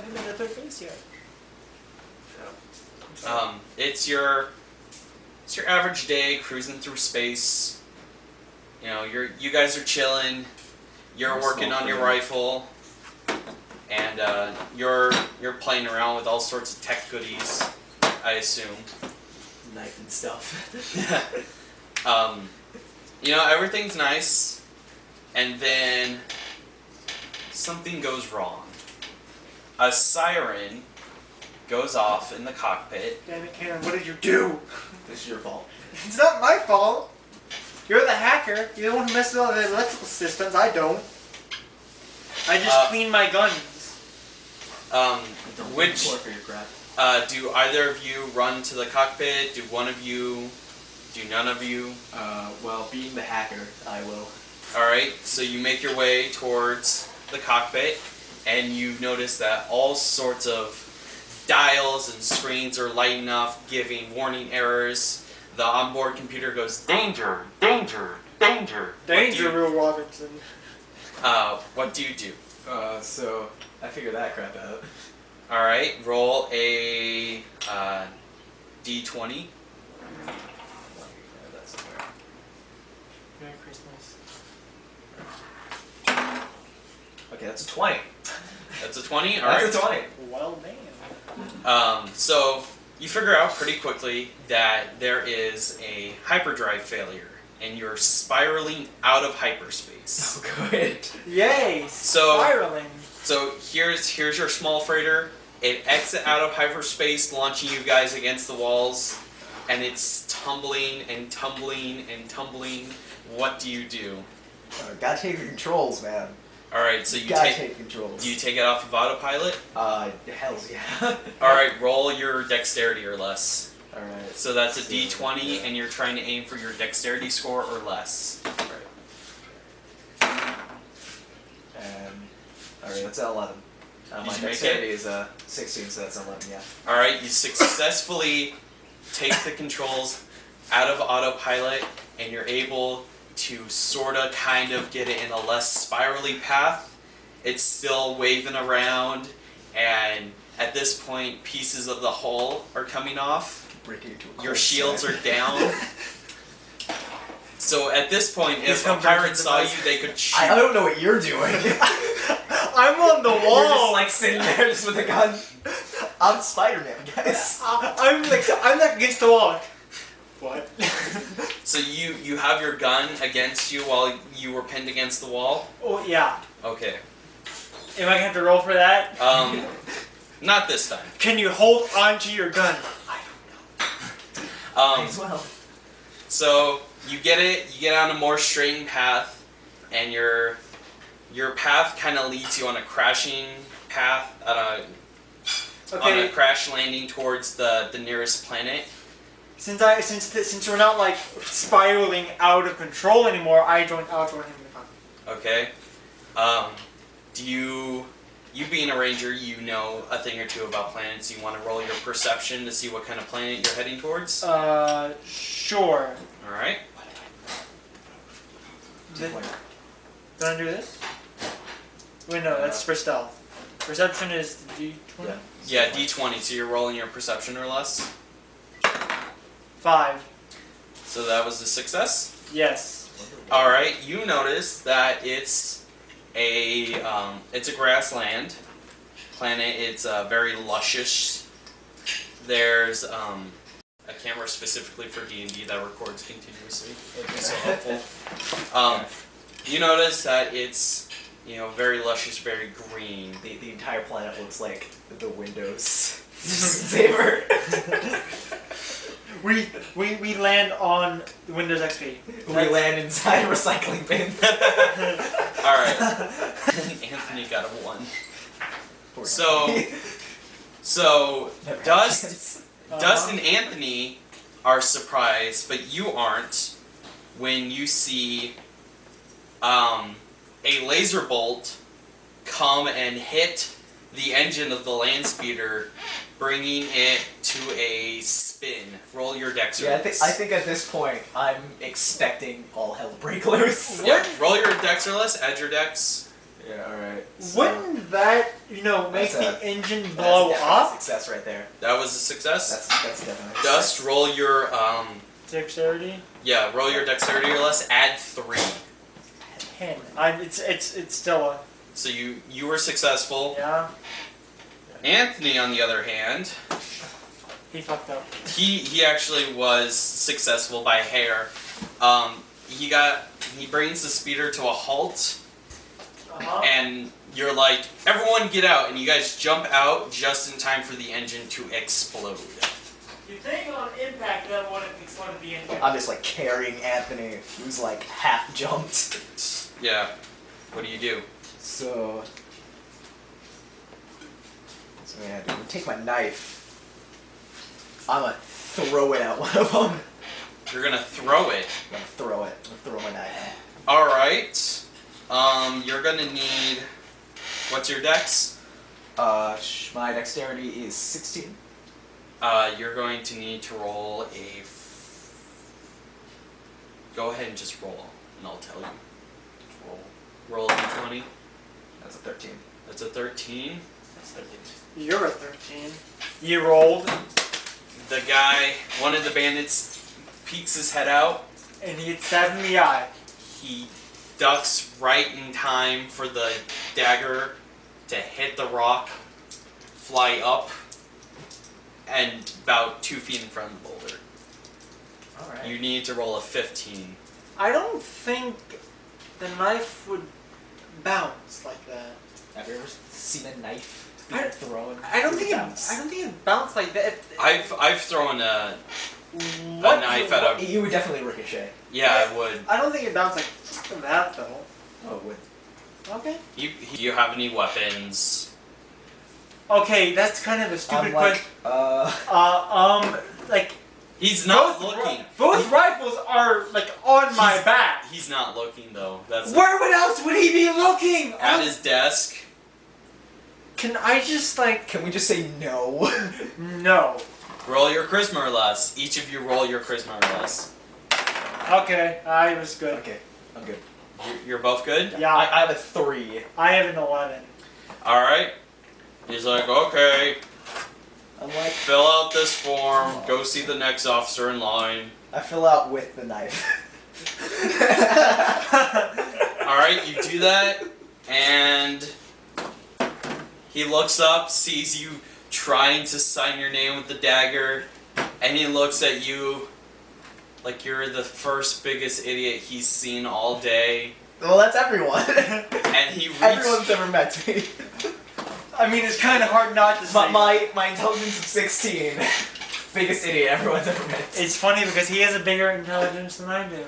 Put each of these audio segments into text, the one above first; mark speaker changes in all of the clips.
Speaker 1: haven't been to third base yet.
Speaker 2: It's your average day cruising through space. You know, you guys are chilling. You're working on your rifle, and you're playing around with all sorts of tech goodies, I assume.
Speaker 3: Knife and stuff.
Speaker 2: You know, everything's nice, and then something goes wrong. A siren goes off in the cockpit.
Speaker 1: Damn it, Karen, what did you do?
Speaker 3: This is your fault.
Speaker 1: It's not my fault. You're the hacker. You're the one who messes up the electrical systems. I don't. I just clean my guns.
Speaker 2: Which
Speaker 3: For your crap.
Speaker 2: do either of you run to the cockpit? Do one of you? Do none of you?
Speaker 3: Well, being the hacker, I will.
Speaker 2: Alright, so you make your way towards the cockpit, and you notice that all sorts of dials and screens are lighting up, giving warning errors. The onboard computer goes, danger, danger, danger.
Speaker 1: Danger, Will Robinson.
Speaker 2: What do you do?
Speaker 3: So I figured that crap out.
Speaker 2: Alright, roll a D20.
Speaker 3: That's somewhere.
Speaker 1: Merry Christmas.
Speaker 3: Okay, that's a 20.
Speaker 2: That's a 20? Alright.
Speaker 3: That's a 20.
Speaker 1: Well, damn.
Speaker 2: So you figure out pretty quickly that there is a hyperdrive failure, and you're spiraling out of hyperspace.
Speaker 3: Oh, good.
Speaker 1: Yay!
Speaker 2: So-
Speaker 1: Spiraling.
Speaker 2: So here's your small freighter. It exits out of hyperspace, launching you guys against the walls, and it's tumbling and tumbling and tumbling. What do you do?
Speaker 3: Gotta take the controls, man.
Speaker 2: All right, so you
Speaker 3: Gotta
Speaker 2: take.
Speaker 3: take controls.
Speaker 2: Do you take it off of autopilot?
Speaker 3: Hells yeah.
Speaker 2: All right, roll your dexterity or less.
Speaker 3: Alright.
Speaker 2: So that's a D20, and you're trying to aim for your dexterity score or less.
Speaker 3: Alright, that's an 11. My
Speaker 2: Did you make
Speaker 3: dexterity is 16, so that's an 11, yeah.
Speaker 2: All right, you successfully take the controls out of autopilot, and you're able to sorta, kind of get it in a less spirally path. It's still waving around, and at this point, pieces of the hull are coming off.
Speaker 3: Breaking into a
Speaker 2: Your
Speaker 3: cold
Speaker 2: shields
Speaker 3: sweat.
Speaker 2: are down. So at this point,
Speaker 1: He's
Speaker 2: if a
Speaker 1: come
Speaker 2: pirate
Speaker 1: from
Speaker 2: saw
Speaker 1: the
Speaker 2: you, they could shoot.
Speaker 3: I don't know what you're doing.
Speaker 1: I'm on the
Speaker 3: You're just
Speaker 1: wall.
Speaker 3: like sitting there just with a gun. I'm Spider-Man, guys.
Speaker 1: I'm like against the wall. What?
Speaker 2: So you have your gun against you while you were pinned against the wall?
Speaker 1: Oh yeah.
Speaker 2: Okay.
Speaker 1: Am I gonna have to roll for that?
Speaker 2: Not this time.
Speaker 1: Can you hold onto your gun?
Speaker 3: Might as well.
Speaker 2: So you get on a more straight path, and your path kind of leads you on a crashing path, on a crash landing towards the nearest planet.
Speaker 1: Since we're not like spiraling out of control anymore, I'll join him in the conflict.
Speaker 2: Okay. You being a ranger, you know a thing or two about planets. You want to roll your perception to see what kind of planet you're heading towards?
Speaker 1: Sure.
Speaker 2: Alright.
Speaker 1: Did I do this? Wait, no, that's for stealth. Perception is D20?
Speaker 3: Yeah.
Speaker 2: Yeah, D20, so you're rolling your perception or less.
Speaker 1: 5.
Speaker 2: So that was a success?
Speaker 1: Yes.
Speaker 2: Alright, you notice that it's a grassland planet. It's very luscious. There's a camera specifically for D&D that records continuously. It's so helpful. You notice that it's very luscious, very green.
Speaker 3: The entire planet looks like the Windows saver.
Speaker 1: We land on Windows XP.
Speaker 3: We land inside a recycling bin.
Speaker 2: Alright. Anthony got a 1. So Dust and Anthony are surprised, but you aren't when you see a laser bolt come and hit the engine of the land speeder, bringing it to a spin. Roll your dex.
Speaker 3: Yeah, I think at this point I'm expecting all hell to break loose.
Speaker 2: Yeah, roll your dex or less. Add your dex.
Speaker 3: Yeah, all right.
Speaker 1: Wouldn't that make
Speaker 3: That's
Speaker 1: the engine
Speaker 3: That's
Speaker 1: blow
Speaker 3: definitely a
Speaker 1: up.
Speaker 3: success right there.
Speaker 2: That was a success.
Speaker 3: That's definitely a
Speaker 2: Dust,
Speaker 3: success.
Speaker 2: roll your
Speaker 1: Dexterity.
Speaker 2: roll your dexterity or less. Add 3.
Speaker 1: 10. It's still a
Speaker 2: So you were successful.
Speaker 1: yeah.
Speaker 2: Anthony, on the other hand,
Speaker 1: He fucked up.
Speaker 2: he actually was successful by a hair. He brings the speeder to a halt, and you're like, everyone get out, and you guys jump out just in time for the engine to explode.
Speaker 1: You think on impact that would have exploded the engine?
Speaker 3: I'm just like carrying Anthony, who's like half jumped.
Speaker 2: Yeah. What do you do?
Speaker 3: So yeah, I'm gonna take my knife. I'm gonna throw it at one of them.
Speaker 2: You're gonna throw it.
Speaker 3: I'm gonna throw it. I'm gonna throw my knife.
Speaker 2: All right. You're gonna need. What's your dex?
Speaker 3: My dexterity is 16.
Speaker 2: You're going to need to roll a. Go ahead and just roll, and I'll tell you. Roll a d20.
Speaker 3: That's a 13.
Speaker 2: That's a 13.
Speaker 3: That's 13.
Speaker 1: You're a 13. You rolled,
Speaker 2: The guy, one of the bandits, peeks his head out.
Speaker 1: and he gets stabbed in the eye.
Speaker 2: He ducks right in time for the dagger to hit the rock, fly up, and about 2 feet in front of the boulder.
Speaker 3: Alright.
Speaker 2: You need to roll a 15.
Speaker 1: I don't think the knife would bounce like that.
Speaker 3: Have you ever seen a knife
Speaker 1: I-
Speaker 3: being thrown?
Speaker 1: I don't think
Speaker 3: bounce?
Speaker 1: it bounced like that.
Speaker 2: I've thrown a
Speaker 1: What?
Speaker 2: knife at a.
Speaker 3: You would definitely ricochet.
Speaker 2: Yeah, I would.
Speaker 1: I don't think it bounced like that though.
Speaker 3: Oh, it would.
Speaker 1: Okay.
Speaker 2: Do you have any weapons?
Speaker 1: Okay, that's kind of a stupid
Speaker 3: like,
Speaker 1: question. Like
Speaker 2: He's not looking.
Speaker 1: both rifles are like on my back.
Speaker 2: He's not looking though. That's
Speaker 1: Where else would he be looking?
Speaker 2: at his desk.
Speaker 1: Can I just like
Speaker 3: can we just say no?
Speaker 1: no?
Speaker 2: Roll your charisma or less. Each of you roll your charisma or less.
Speaker 1: Okay, I was good.
Speaker 3: Okay, I'm good.
Speaker 2: You're both good?
Speaker 1: Yeah,
Speaker 3: I have a 3.
Speaker 1: I have an 11.
Speaker 2: Alright. He's like, okay,
Speaker 3: I'm like,
Speaker 2: fill out this form, go see the next officer in line.
Speaker 3: I fill out with the knife.
Speaker 2: Alright, you do that, and he looks up, sees you trying to sign your name with the dagger, and he looks at you like you're the first biggest idiot he's seen all day.
Speaker 3: Well, that's everyone.
Speaker 2: And he
Speaker 3: Everyone's ever met me.
Speaker 1: I mean, it's kind of hard not to say.
Speaker 3: My intelligence of 16. Biggest idiot everyone's ever met.
Speaker 1: It's funny because he has a bigger intelligence than I do.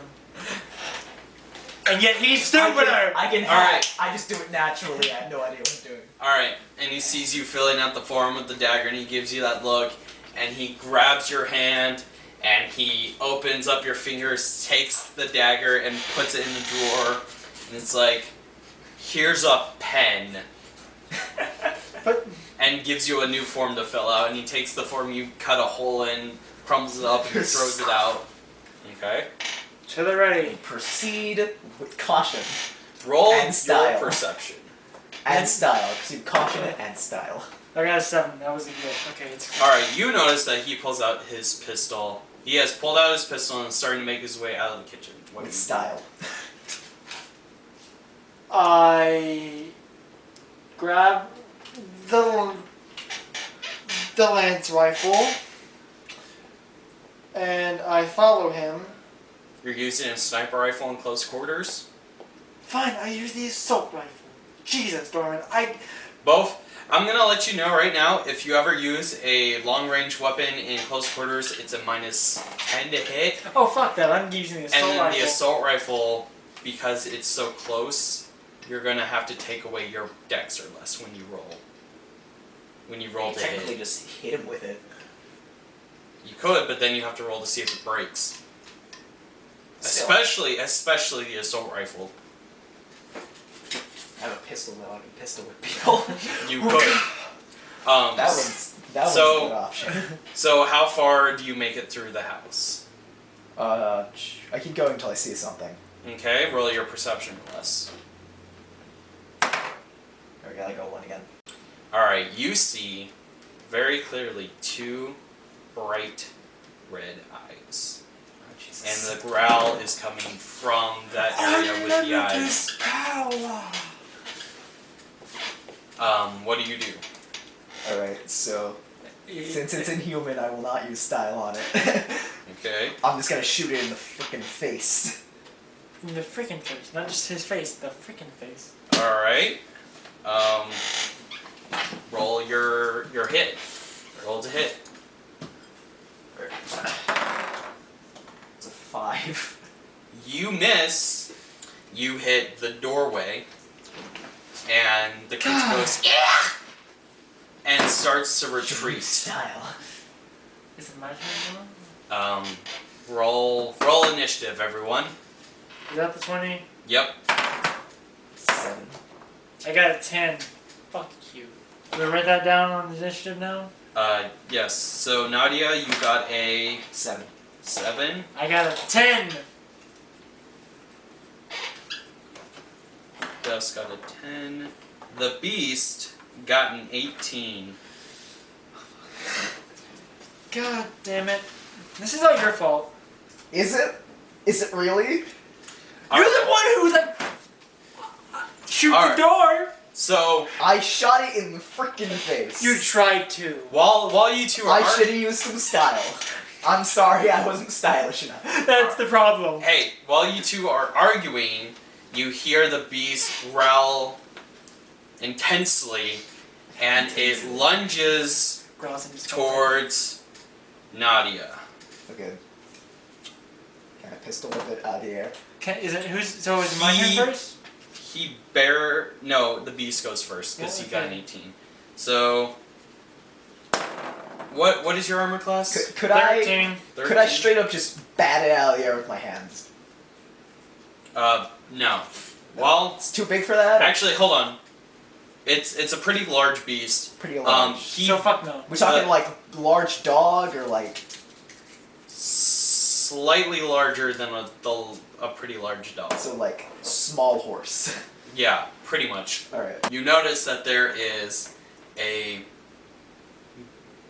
Speaker 1: And yet he's stupider!
Speaker 3: I can hack. I just do it naturally. I have no idea what I'm doing.
Speaker 2: Alright, and he sees you filling out the form with the dagger, and he gives you that look, and he grabs your hand, and he opens up your fingers, takes the dagger, and puts it in the drawer, and it's like, here's a pen.
Speaker 1: But
Speaker 2: And gives you a new form to fill out, and he takes the form you cut a hole in, crumbles it up, and throws it out. Okay?
Speaker 1: to the ready.
Speaker 3: Proceed with caution
Speaker 2: Roll
Speaker 3: And
Speaker 2: your
Speaker 3: style.
Speaker 2: perception.
Speaker 3: and style. Proceed with caution and style.
Speaker 1: I got a 7. That wasn't good. Okay, it's
Speaker 2: Alright, you notice that he pulls out his pistol. He has pulled out his pistol and is starting to make his way out of the kitchen. What
Speaker 3: With
Speaker 2: do you do?
Speaker 3: style.
Speaker 1: I grab the lance rifle and I follow him.
Speaker 2: You're using a sniper rifle in close quarters?
Speaker 1: Fine, I use the assault rifle. Jesus, Dorman,
Speaker 2: Both. I'm gonna let you know right now, if you ever use a long-range weapon in close quarters, it's a minus 10 to hit.
Speaker 1: oh fuck that! I'm using the assault
Speaker 2: And then
Speaker 1: rifle.
Speaker 2: the assault rifle, because it's so close, you're gonna have to take away your dex or less when you roll. When you roll to
Speaker 3: Technically,
Speaker 2: hit.
Speaker 3: just hit him with it.
Speaker 2: You could, but then you have to roll to see if it breaks.
Speaker 3: Still.
Speaker 2: Especially the assault rifle.
Speaker 3: I have a pistol though. I can pistol whip people.
Speaker 2: You could.
Speaker 3: That one's a good option.
Speaker 2: So how far do you make it through the house?
Speaker 3: I keep going until I see something.
Speaker 2: Okay, roll your perception less.
Speaker 3: There we go. I got 1 again.
Speaker 2: Alright, you see very clearly 2 bright red eyes.
Speaker 3: Oh,
Speaker 2: And
Speaker 3: Jesus.
Speaker 2: the growl is coming from that area with the eyes.
Speaker 1: Power.
Speaker 2: What do you do?
Speaker 3: Alright, so since it's inhuman, I will not use style on it.
Speaker 2: Okay.
Speaker 3: I'm just gonna shoot it in the freaking face.
Speaker 1: In the freaking face, not just his face, the freaking face.
Speaker 2: Alright. Roll your hit. Roll to hit.
Speaker 3: It's a 5.
Speaker 2: You miss. You hit the doorway. And the creature goes, yeah! And starts to retreat.
Speaker 3: Style.
Speaker 1: Is it my turn now?
Speaker 2: Roll initiative, everyone.
Speaker 1: Is that the 20?
Speaker 2: Yep.
Speaker 3: 7.
Speaker 1: I got a 10. Fuck you. Do I write that down on the initiative now?
Speaker 2: Yes. So Nadia, you got a
Speaker 3: 7.
Speaker 2: 7.
Speaker 1: I got a 10!
Speaker 2: Gus got a 10. The beast got an 18.
Speaker 1: God damn it. This is all your fault.
Speaker 3: Is it? Is it really?
Speaker 1: You're the one who shoot
Speaker 2: Alright.
Speaker 1: the door!
Speaker 2: So
Speaker 3: I shot it in the freaking face.
Speaker 1: You tried to.
Speaker 2: while you two are
Speaker 3: I should have used some style. I'm sorry, I wasn't stylish enough.
Speaker 1: That's the problem.
Speaker 2: Hey, while you two are arguing, you hear the beast growl intensely, and it lunges
Speaker 1: Growls into his
Speaker 2: towards Nadia.
Speaker 3: Okay. Can I pistol whip it out of the air?
Speaker 1: Is it is it my
Speaker 2: He-
Speaker 1: turn first?
Speaker 2: No, the beast goes first because
Speaker 1: Oh,
Speaker 2: he got an
Speaker 1: okay.
Speaker 2: 18. So, what is your armor class?
Speaker 3: Could I
Speaker 1: 13.
Speaker 2: 13?
Speaker 3: could I straight up just bat it out of the air with my hands?
Speaker 2: No. Well,
Speaker 3: It's too big for that?
Speaker 2: actually, hold on. It's a pretty large beast.
Speaker 3: Pretty large.
Speaker 1: So fuck no.
Speaker 3: We're talking like large dog or like
Speaker 2: Slightly larger than a pretty large dog.
Speaker 3: so like small horse.
Speaker 2: Yeah, pretty much.
Speaker 3: Alright.
Speaker 2: You notice that there is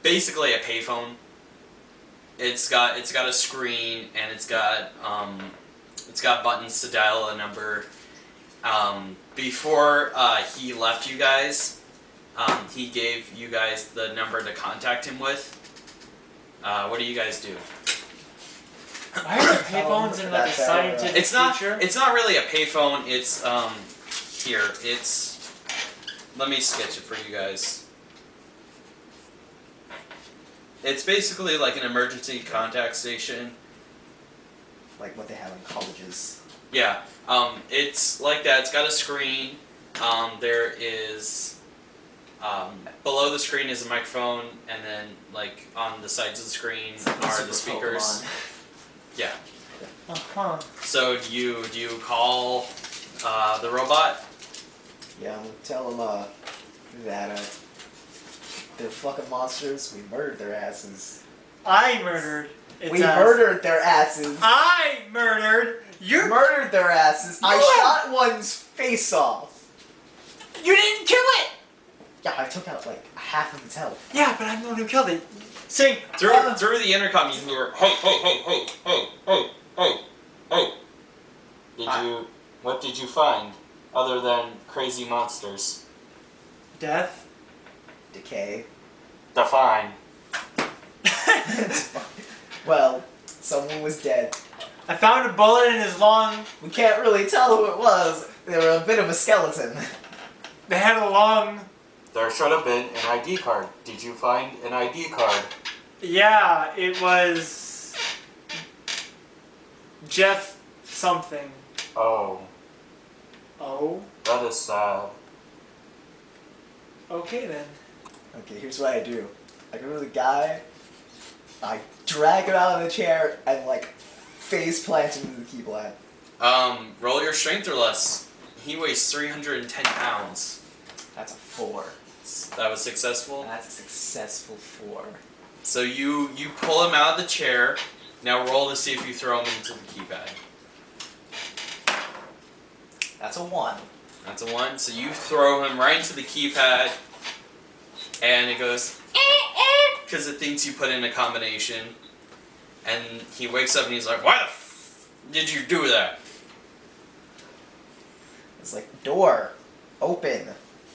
Speaker 2: basically a payphone. It's got a screen and it's got buttons to dial a number. Before he left you guys, he gave you guys the number to contact him with. What do you guys do?
Speaker 1: Why are the payphones in like a scientific
Speaker 2: It's not really a payphone. It's here. Let me sketch it for you guys. It's basically like an emergency contact station.
Speaker 3: Like what they have in colleges.
Speaker 2: Yeah. It's like that. It's got a screen. There is below the screen is a microphone, and then like on the sides of the screen are
Speaker 3: Super
Speaker 2: the speakers.
Speaker 3: Pokemon.
Speaker 2: Yeah.
Speaker 1: Uh-huh.
Speaker 2: So do you call the robot?
Speaker 3: Yeah, I'm gonna tell them that they're fucking monsters. We murdered their asses.
Speaker 1: I murdered.
Speaker 3: We murdered their asses.
Speaker 1: I murdered. You
Speaker 3: Murdered their asses. I shot one's face off.
Speaker 1: You didn't kill it.
Speaker 3: Yeah, I took out like half of its health.
Speaker 1: Yeah, but I'm the one who killed it. Saying
Speaker 2: Through the intercom, you hear, "Hey, hey, hey, hey, hey, hey, hey, hey." What did you find other than crazy monsters?
Speaker 1: death.
Speaker 3: Decay.
Speaker 2: Define.
Speaker 3: Well, someone was dead.
Speaker 1: I found a bullet in his lung.
Speaker 3: We can't really tell who it was. They were a bit of a skeleton.
Speaker 1: They had a lung.
Speaker 2: There should have been an ID card. Did you find an ID card?
Speaker 1: Yeah, it was Jeff something.
Speaker 2: Oh,
Speaker 1: Oh.
Speaker 2: that is sad.
Speaker 1: Okay then.
Speaker 3: Okay, here's what I do. I go to the guy, I drag him out of the chair, and like face plant him into the keyblade.
Speaker 2: Roll your strength or less. He weighs 310 pounds.
Speaker 3: That's a 4.
Speaker 2: That was successful.
Speaker 3: That's a successful 4.
Speaker 2: So you pull him out of the chair. Now roll to see if you throw him into the keypad.
Speaker 3: That's a 1.
Speaker 2: That's a 1. So you throw him right into the keypad, and it goes because it thinks you put in a combination. And he wakes up and he's like, "Why the f did you do that?"
Speaker 3: It's like, door, open,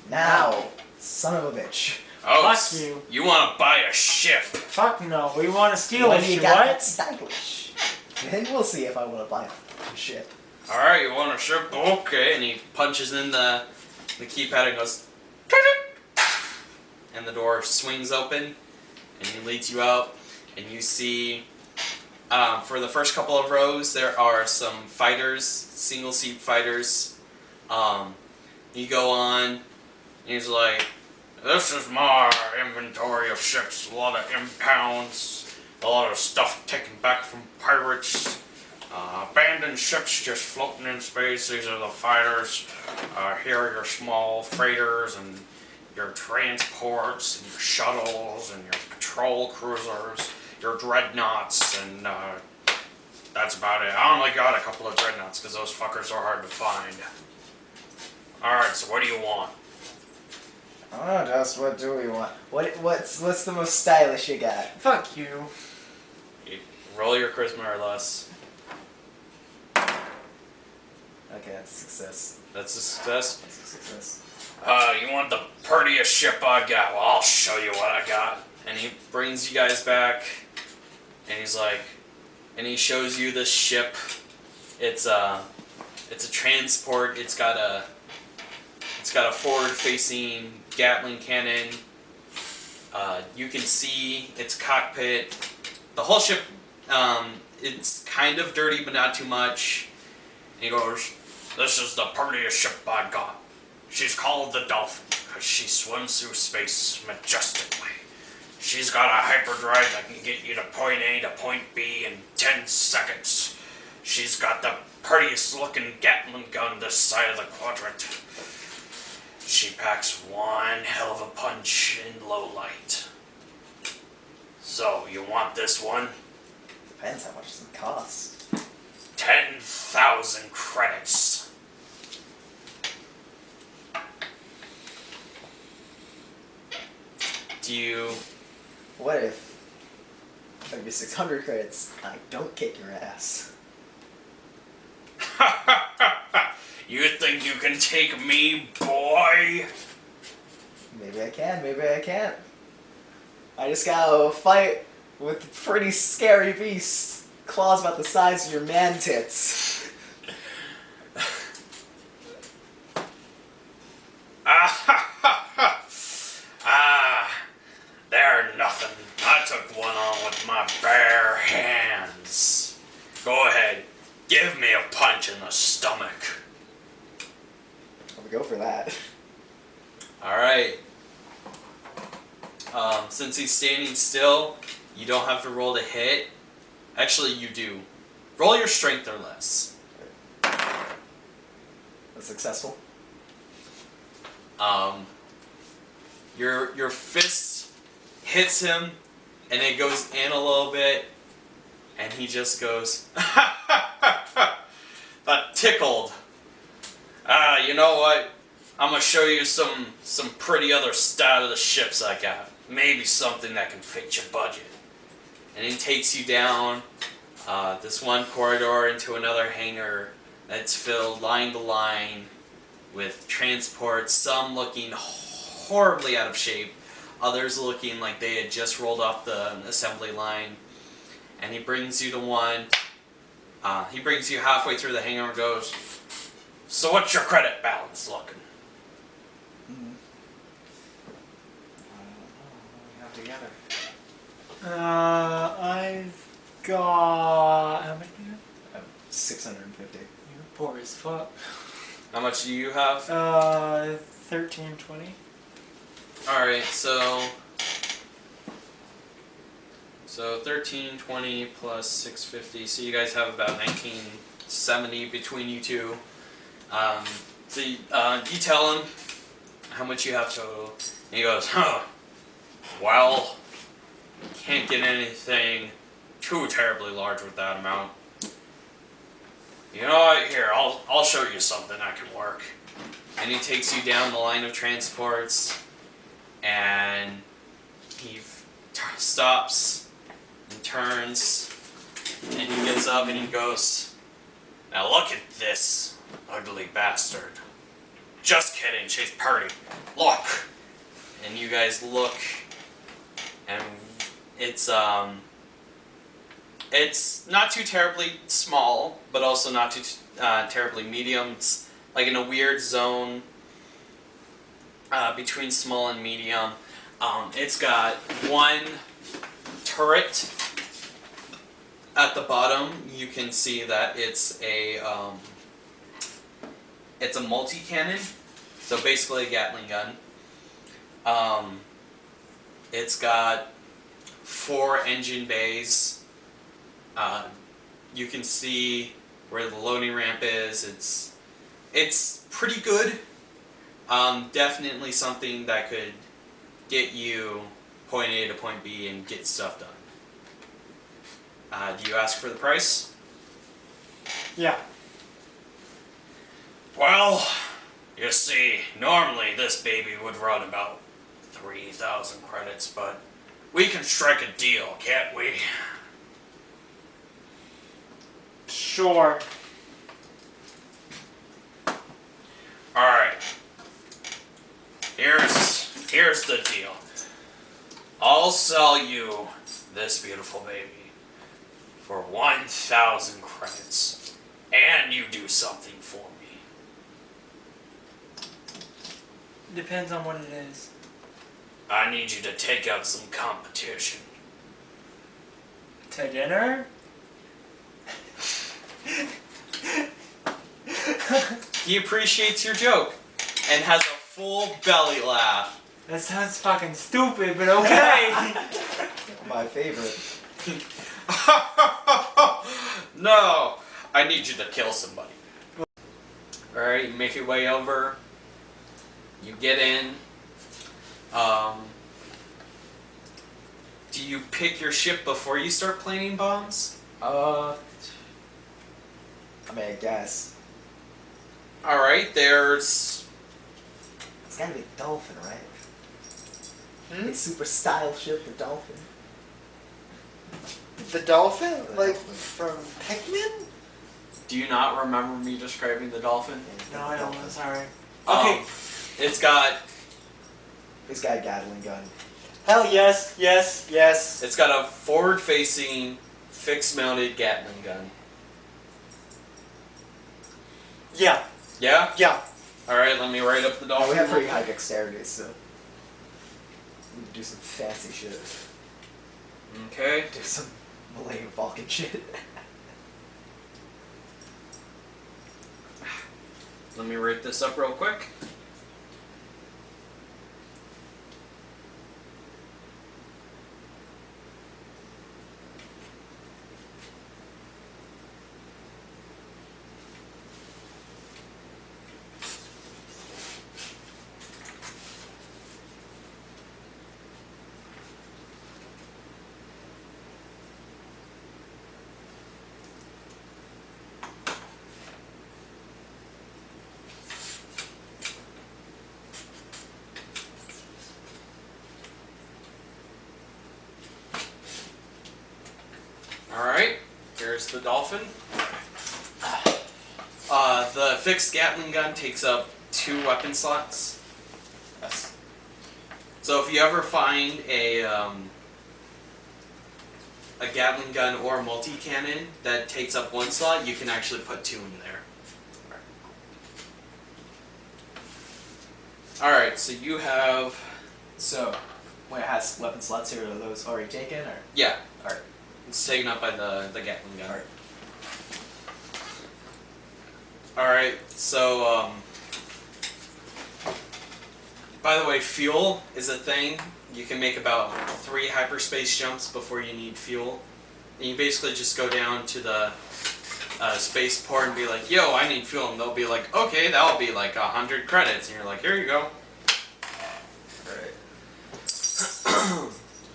Speaker 3: now, son of a bitch.
Speaker 2: Oh,
Speaker 1: Fuck you.
Speaker 2: You want to buy a ship?
Speaker 1: Fuck no, we want to steal
Speaker 3: When
Speaker 1: this
Speaker 3: you
Speaker 1: shit.
Speaker 3: got that
Speaker 1: What?
Speaker 3: stylish. Then we'll see if I want to buy a ship.
Speaker 2: All right, you want a ship? Okay. And he punches in the keypad and goes, and the door swings open, and he leads you out, and you see. For the first couple of rows, there are some fighters, single seat fighters. You go on, and he's like, "This is my inventory of ships. A lot of impounds, a lot of stuff taken back from pirates, abandoned ships just floating in space. These are the fighters. Here are your small freighters and your transports and your shuttles and your patrol cruisers. Your dreadnoughts, and that's about it. I only got a couple of dreadnoughts because those fuckers are hard to find. Alright, so what do you want?"
Speaker 3: Oh, just what do we want? What's the most stylish you got?
Speaker 1: Fuck you.
Speaker 2: You roll your charisma or less.
Speaker 3: Okay, that's a success.
Speaker 2: That's a success.
Speaker 3: That's a success.
Speaker 2: You want the prettiest ship I got? Well, I'll show you what I got. And he brings you guys back, and he's like, and he shows you this ship. It's a transport. It's got a forward-facing Gatling cannon. You can see its cockpit. The whole ship, it's kind of dirty, but not too much. And he goes, "This is the prettiest ship I got. She's called the Dolphin because she swims through space majestically. She's got a hyperdrive that can get you to point A to point B in 10 seconds. She's got the prettiest looking Gatling gun this side of the quadrant. She packs one hell of a punch in low light. So, you want this one?
Speaker 3: Depends how much it costs.
Speaker 2: 10,000 credits. Do you...
Speaker 3: What if, maybe 600 credits, I don't kick your ass?
Speaker 2: You think you can take me, boy?
Speaker 3: Maybe I can, maybe I can't. I just gotta fight with pretty scary beasts. Claws about the size of your man tits.
Speaker 2: They're nothing. I took one on with my bare hands. Go ahead, give me a punch in the stomach.
Speaker 3: I'll go for that.
Speaker 2: Alright. Since he's standing still, you don't have to roll to hit. Actually, you do. Roll your strength or less.
Speaker 3: That's successful.
Speaker 2: Your fist hits him, and it goes in a little bit, and he just goes, that tickled. You know what? I'm gonna show you some pretty other style of the ships I got. Maybe something that can fit your budget. And he takes you down this one corridor into another hangar that's filled line to line with transports, some looking horribly out of shape, others looking like they had just rolled off the assembly line. And he brings you to one. He brings you halfway through the hangar and goes, "So what's your credit balance looking?"
Speaker 3: What do we have together?
Speaker 1: I've got... How many do you have?
Speaker 3: I have 650.
Speaker 1: You're poor as fuck.
Speaker 2: How much do you have?
Speaker 1: 1320.
Speaker 2: Alright, so 1320 plus 650, so you guys have about 1970 between you two. So you tell him how much you have total, and he goes, well, can't get anything too terribly large with that amount. You know what, here, I'll show you something that can work. And he takes you down the line of transports, and he stops and turns, and he gets up and he goes, "Now look at this ugly bastard." "Just kidding, she's pretty. Look." And you guys look, and it's not too terribly small, but also not too terribly medium. It's like in a weird zone between small and medium. It's got one turret at the bottom. You can see that it's a multi-cannon, so basically a Gatling gun. It's got 4 engine bays. You can see where the loading ramp is. It's pretty good. Definitely something that could get you point A to point B and get stuff done. Do you ask for the price?
Speaker 1: Yeah.
Speaker 2: Well, you see, normally this baby would run about 3,000 credits, but we can strike a deal, can't we?
Speaker 1: Sure.
Speaker 2: Alright. Here's the deal. I'll sell you this beautiful baby for 1,000 credits, and you do something for me.
Speaker 1: Depends on what it is.
Speaker 2: I need you to take out some competition.
Speaker 1: To dinner?
Speaker 2: He appreciates your joke and has a full belly laugh.
Speaker 1: That sounds fucking stupid, but okay.
Speaker 3: My favorite.
Speaker 2: No, I need you to kill somebody. Alright, you make your way over. You get in. Do you pick your ship before you start planting bombs?
Speaker 3: I mean, I guess.
Speaker 2: Alright, there's...
Speaker 3: It's gotta be a dolphin, right?
Speaker 1: Hmm?
Speaker 3: A super style ship, the dolphin.
Speaker 1: The dolphin? Like from Pikmin?
Speaker 2: Do you not remember me describing the dolphin?
Speaker 1: No, I don't. I'm sorry.
Speaker 2: Um,
Speaker 1: Okay.
Speaker 2: It's got
Speaker 3: He's got a Gatling gun.
Speaker 1: Hell yes, yes, yes.
Speaker 2: It's got a forward-facing, fixed-mounted Gatling gun.
Speaker 1: Yeah,
Speaker 2: Yeah?
Speaker 1: yeah.
Speaker 2: Alright, let me write up the
Speaker 3: Oh,
Speaker 2: dolphin.
Speaker 3: we have pretty high dexterity, so we can do some fancy shit.
Speaker 2: Okay.
Speaker 3: Do some Millennium Falcon shit.
Speaker 2: Let me write this up real quick. Alright, here's the dolphin. The fixed Gatling gun takes up 2 weapon slots. Yes. So if you ever find a Gatling gun or a multi-cannon that takes up 1 slot, you can actually put 2 in there. Alright, so you have...
Speaker 3: So, when it has weapon slots here, are those already taken, or?
Speaker 2: Yeah,
Speaker 3: Alright.
Speaker 2: it's taken up by the Gatling gun.
Speaker 3: Alright.
Speaker 2: Alright, so, by the way, fuel is a thing. You can make about 3 hyperspace jumps before you need fuel. And you basically just go down to the spaceport and be like, yo, I need fuel. And they'll be like, okay, that'll be like 100 credits. And you're like, here you go.
Speaker 3: Alright.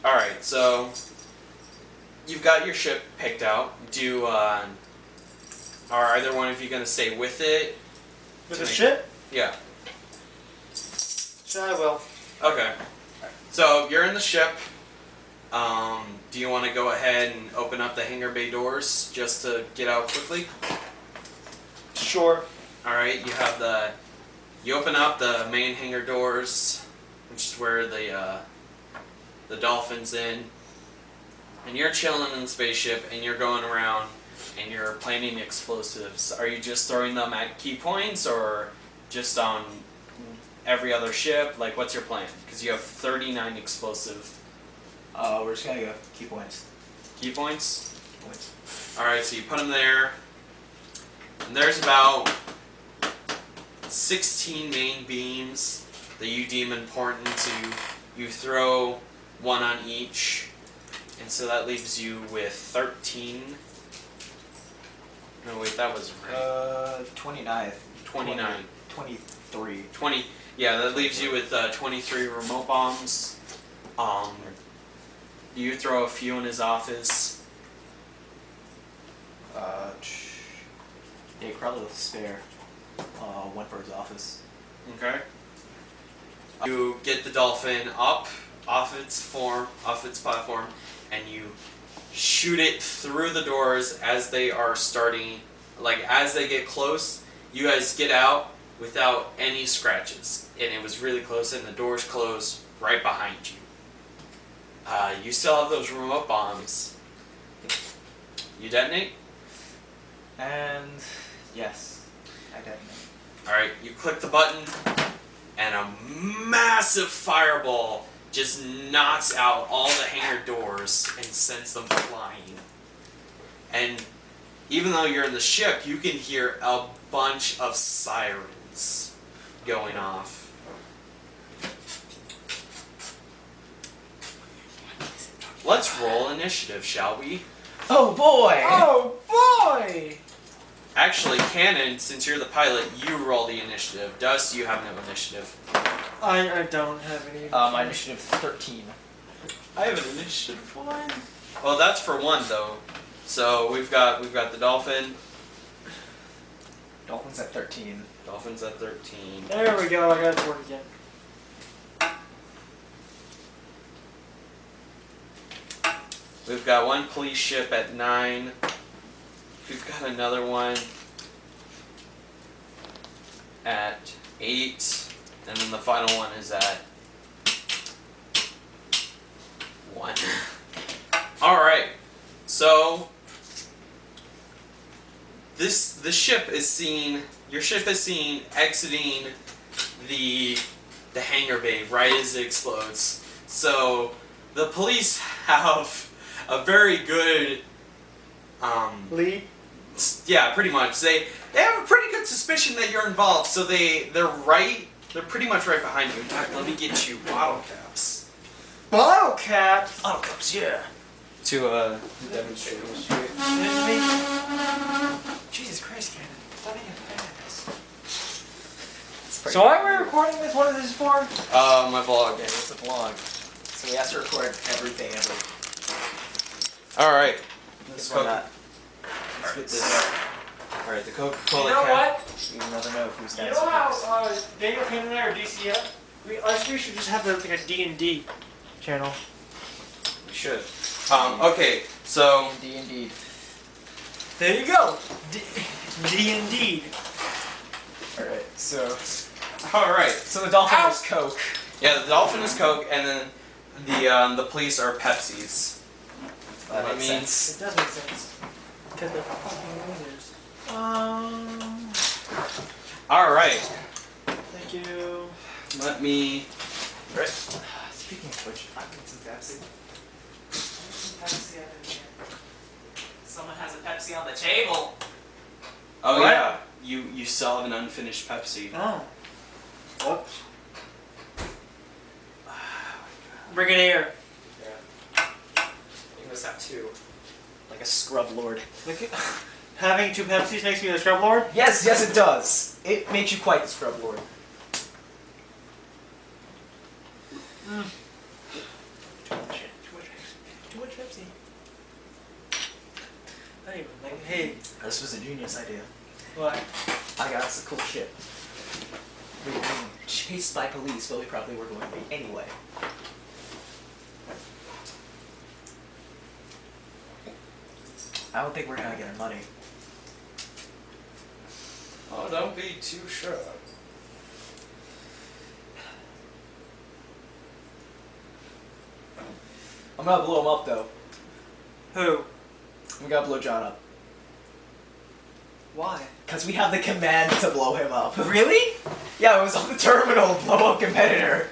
Speaker 2: Alright, so you've got your ship picked out. Are either one of you going to stay with it?
Speaker 1: With the ship?
Speaker 2: Yeah.
Speaker 1: Sure, I will.
Speaker 2: Okay. So you're in the ship. Do you want to go ahead and open up the hangar bay doors just to get out quickly?
Speaker 1: Sure.
Speaker 2: All right. You open up the main hangar doors, which is where the dolphin's in, and you're chilling in the spaceship, and you're going around, and you're planting explosives. Are you just throwing them at key points, or just on every other ship? Like, what's your plan? Because you have 39 explosive
Speaker 3: We're just gonna go key points.
Speaker 2: key points.
Speaker 3: Points.
Speaker 2: All right, so you put them there, and there's about 16 main beams that you deem important to. You throw one on each, and so that leaves you with 13. No, wait, that wasn't right.
Speaker 3: 29.
Speaker 2: 29.
Speaker 3: 23.
Speaker 2: 20. Yeah, that leaves you with 23 remote bombs. You throw a few in his office.
Speaker 3: Yeah, probably with spare. One for his office.
Speaker 2: Okay. You get the dolphin up off its platform, and you shoot it through the doors as they are starting. Like, as they get close, you guys get out without any scratches, and it was really close, and the doors close right behind you. You still have those remote bombs. You detonate?
Speaker 3: And yes, I detonate.
Speaker 2: Alright, you click the button, and a massive fireball just knocks out all the hangar doors and sends them flying. And even though you're in the ship, you can hear a bunch of sirens going off. Let's roll initiative, shall we?
Speaker 3: Oh boy!
Speaker 1: Oh boy!
Speaker 2: Actually, Cannon, since you're the pilot, you roll the initiative. Dust, you have no initiative.
Speaker 1: I don't have any.
Speaker 3: My initiative 13.
Speaker 2: I have an initiative 1. Well, that's for 1 though. So we've got the dolphin.
Speaker 3: Dolphin's at 13.
Speaker 2: Dolphin's at 13.
Speaker 1: There we go. I got it to work again.
Speaker 2: We've got one police ship at 9. We've got another one at 8. And then the final one is at 1. Alright. So the ship is seen, your ship is seen exiting the hangar bay right as it explodes. So the police have a very good
Speaker 1: Lead.
Speaker 2: yeah, pretty much. They have a pretty good suspicion that you're involved, so they're pretty much right behind you. In fact, let me get you bottle caps.
Speaker 1: Bottle caps.
Speaker 3: Bottle caps, yeah.
Speaker 2: To demonstrate.
Speaker 1: Jesus Christ, Cannon. Stop being fast.
Speaker 3: So
Speaker 1: So why are we recording this? What is this for?
Speaker 2: My vlog.
Speaker 3: Okay, it's a vlog. So we have to record everything ever.
Speaker 2: Alright.
Speaker 3: This
Speaker 2: Coke-
Speaker 3: one not.
Speaker 2: Alright, the Coca-Cola
Speaker 1: You know
Speaker 2: cap.
Speaker 1: what?
Speaker 3: You never know who's
Speaker 1: You
Speaker 3: next.
Speaker 1: know how Daniel Cannon and I are DCF? We should just have like a D&D channel.
Speaker 2: We should. Okay, so
Speaker 3: D&D.
Speaker 1: There you go. D&D.
Speaker 3: Alright, so
Speaker 2: alright.
Speaker 3: the dolphin
Speaker 1: Ow!
Speaker 3: is Coke.
Speaker 2: Yeah, the dolphin is Coke, and then the police are Pepsis.
Speaker 3: That
Speaker 2: That
Speaker 3: makes
Speaker 2: means
Speaker 3: sense.
Speaker 1: It does make sense. Because they're fucking losers.
Speaker 2: alright.
Speaker 1: Thank you.
Speaker 2: Let me
Speaker 3: Right. Speaking of which, I need some Pepsi. Someone has a Pepsi on the table.
Speaker 2: Oh
Speaker 1: What?
Speaker 2: yeah. You still have an unfinished Pepsi.
Speaker 1: Oh. Whoops. Bring it here.
Speaker 3: You must have two. Like a scrub lord.
Speaker 1: Look at, having 2 Pepsis makes me the scrub lord?
Speaker 3: Yes, yes it does. It makes you quite the scrub lord.
Speaker 1: Too much Pepsi. I don't even like, hey,
Speaker 3: This was a genius idea.
Speaker 1: what?
Speaker 3: I got some cool shit. We were being chased by police, but we probably were going to be anyway. I don't think we're gonna get our money.
Speaker 2: Oh, don't be too sure.
Speaker 3: I'm gonna blow him up though.
Speaker 1: Who?
Speaker 3: We gotta blow John up.
Speaker 1: Why?
Speaker 3: Because we have the command to blow him up.
Speaker 1: Really?
Speaker 3: Yeah, it was on the terminal, blow up competitor.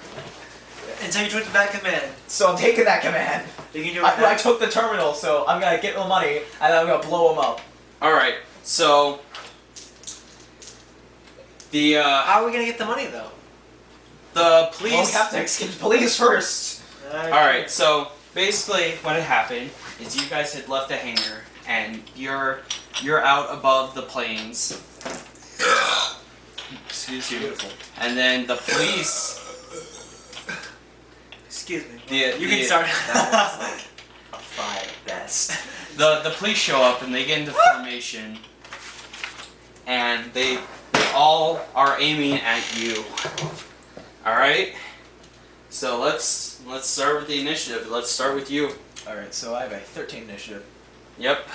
Speaker 1: And so you took that command.
Speaker 3: So I'm taking that command.
Speaker 1: You can do it
Speaker 3: I
Speaker 1: now.
Speaker 3: took the terminal, so I'm gonna get the money, and then I'm gonna blow him up.
Speaker 2: Alright, so... The,
Speaker 1: How are we gonna get the money though?
Speaker 2: the police...
Speaker 3: Well, we have to excuse police first.
Speaker 2: Alright, so basically what had happened is you guys had left a hangar and you're out above the planes. Excuse you.
Speaker 3: Beautiful.
Speaker 2: And then the police
Speaker 1: Excuse me.
Speaker 2: the-
Speaker 1: You can start.
Speaker 3: That was like a 5 at best.
Speaker 2: the police show up and they get into formation and they all are aiming at you. Alright? So let's start with the initiative. Let's start with you.
Speaker 3: Alright, so I have a 13 initiative.
Speaker 2: Yep.